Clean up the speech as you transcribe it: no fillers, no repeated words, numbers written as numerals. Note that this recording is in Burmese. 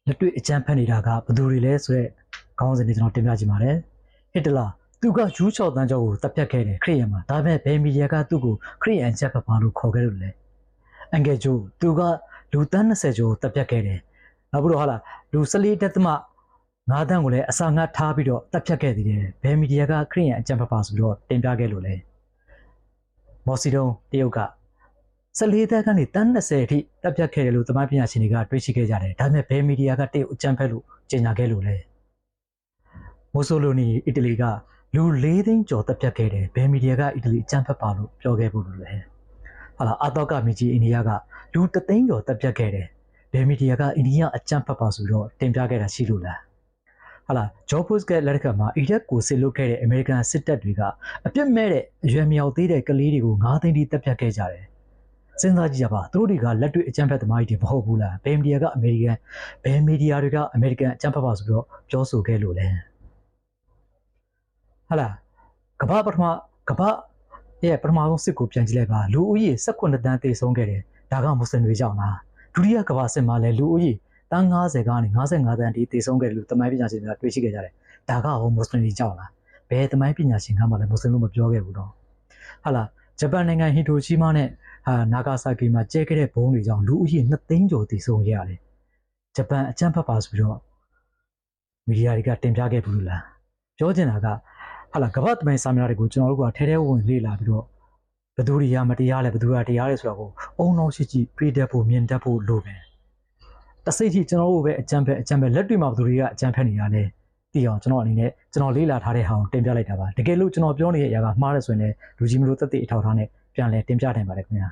လက်တွေ့အကြမ်းဖက်နေတာကဘယ်သူတွေလဲဆိုတဲ့ခေါင်းစဉ်တွေကျွန်တော်တင်ပြချင်ပါတယ်ဟစ်တလာသူကဂျူး6တန်းကျော်ကိုတပ်ဖြတ်ခဲ့တယ်ခရစ်ယာန်မှာဒါပေမဲ့ဘယ်မီဒီယာကသူ့ကိုခရစ်ယာန်ချက်ဖက်ပါလို့ခေါ်ခဲ့လို့လဲအန်ဂယ်ဂျိုသူကလူတန်း20ကျော်တပ်ဖြတ်ခဲ့တယ်နောက်ပြီးတော့ဟာလာလူ14တက်သမ9တန်းကိုလည်းအစာငတ်ထားပြီးတော့တပ်ဖြတ်ခဲ့သေးတယ်ဘယ်မီဒီယာကခရစ်ယာန်အချက်ဖက်ပါဆိုပြီးတော့တင်ပြခဲ့လို့လဲမော်စီတုံးတရုတ်က14တက်ကနေတန်း20အထိတပ်ဖြတ်ခဲ့တယ်လို့သမိုင်းပညာရှင်တွေကတွေးရှိခဲ့ကြတယ်ဒါပေမဲ့ဘယ်မီဒီယာကတရုတ်အကြမ်းဖက်လို့ကြေညာခဲ့လို့လဲမိုဆိုလိုနီအီတလီကလူ4သိန်းကျော်တပ်ဖြတ်ခဲ့တယ်ဘယ်မီဒီယာကအီတလီအကြမ်းဖက်ပါလို့ပြောခဲ့ဖို့လို့လဲဟာလာအာတော့ကမီကြီးအိန္ဒိယကလူ3သိန်းကျော်တပ်ဖြတ်ခဲ့တယ်ဘယ်မီဒီယာကအိန္ဒိယအကြမ်းဖက်ပါဆိုတော့တင်ပြခဲ့တာရှိလို့လားဟာလာဂျော့်ဘုတ်ကလက်ထက်မှာအီရတ်ကိုစစ်လုပ်ခဲ့တဲ့အမေရိကန်စစ်တပ်တွေကအပြစ်မဲ့တဲ့အရွယ်မြောက်သေးတဲ့ကလေးတွေကို9သိန်းတိတပ်ဖြတ်ခဲ့ကြတယ်စဉ်းစားကြည့်ကြပါသူတို့တွေကလက်တွေ့အကြမ်းဖက်သမားတွေမဟုတ်ဘူးလားဘယ်မီဒီယာကအမေရိကန်ဘယ်မီဒီယာတွေကအမေရိကန်အကြမ်းဖက်ပါဆိုတော့ပြောဆိုခဲ့လို့လဲဟာလာကမ္ဘာပထမဆုံးစစ်ကိုပြန်ကြည့်လိုက်ပါလူဦးရေ18တန်းသေဆုံးခဲ့တယ်ဒါကမွတ်စလင်တွေကြောင့်လားဒုတိယကမ္ဘာစစ်မှာလည်းလူဦးရေတန်း90ကနေ55တန်းတိသေဆုံးခဲ့တယ်လို့သမိုင်းပညာရှင်တွေကတွေးရှိခဲ့ကြတယ်ဒါကဟောမွတ်စလင်တွေကြောင့်လားဘယ်သမိုင်းပညာရှင်ကမှလည်းမွတ်စလင်လို့မပြောခဲ့ဘူးတော့ဟာလာဂျပန်နိုင်ငံဟီတိုရှီမာနဲ့နာဂါဆာကီမှာကျဲခဲ့တဲ့ဘုံတွေကြောင့်လူဦးရေ2သိန်းကျော်သေဆုံးခဲ့ရတယ်ဂျပန်အကြမ်းဖက်ပါဆိုပြီးတော့မီဒီယာတွေကတင်ပြခဲ့ဘူးလားပြောချင်တာကဟာလာကမ္ဘာသမိုင်းစာမျက်နှာတွေကိုကျွန်တော်တို့ကထဲထဲဝင်လေ့လာပြီးတော့ဘယ်သူတွေကမတရားလဲဘယ်သူကတရားလဲဆိုတော့ကိုအုံနောက်ရှိကြည့်တွေးတတ်ဖို့မြင်တတ်ဖို့လိုပဲတစိတ်ကြီးကျွန်တော်တို့ပဲအကြမ်းဖက်လက်တွေ့မှာဘယ်သူတွေကအကြမ်းဖက်နေတာလဲသိအောင်ကျွန်တော်အနေနဲ့ကျွန်တော်လေ့လာထားတဲ့ဟာကိုတင်ပြလိုက်တာပါတကယ်လို့ကျွန်တော်ပြောနေတဲ့အရာကမှားတယ်ဆိုရင်လည်းလူကြီးမလို့သက်သေအထောက်အထားနဲ့ပြန်လဲတင်ပြနိုင်ပါတယ်ခင်ဗျာ